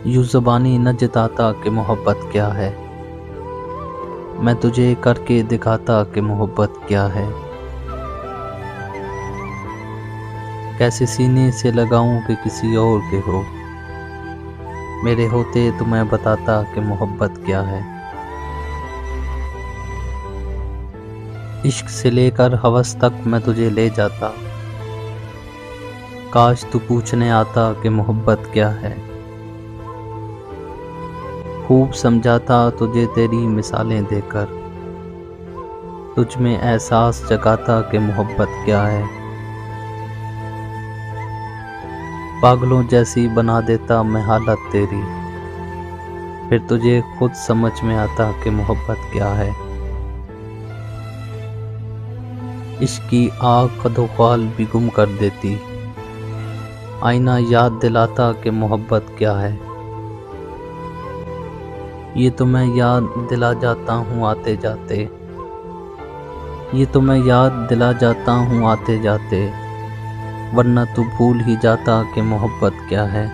यूं ज़बानी न जताता कि मोहब्बत क्या है, मैं तुझे करके दिखाता कि मोहब्बत क्या है। कैसे सीने से लगाऊं कि किसी और के हो, मेरे होते तो मैं बताता कि मोहब्बत क्या है। इश्क से लेकर हवस तक मैं तुझे ले जाता, काश तू पूछने आता कि मोहब्बत क्या है। खूब समझाता तुझे तेरी मिसालें देकर, तुझ में एहसास जगाता कि मोहब्बत क्या है। पागलों जैसी बना देता मैं हालत तेरी, फिर तुझे खुद समझ में आता कि मोहब्बत क्या है। इश्क की आग कदोख्वाल भी गुम कर देती, आईना याद दिलाता कि मोहब्बत क्या है। ये तो मैं याद दिला जाता हूँ आते जाते, ये तो मैं याद दिला जाता हूँ आते जाते, वरना तू भूल ही जाता कि मोहब्बत क्या है।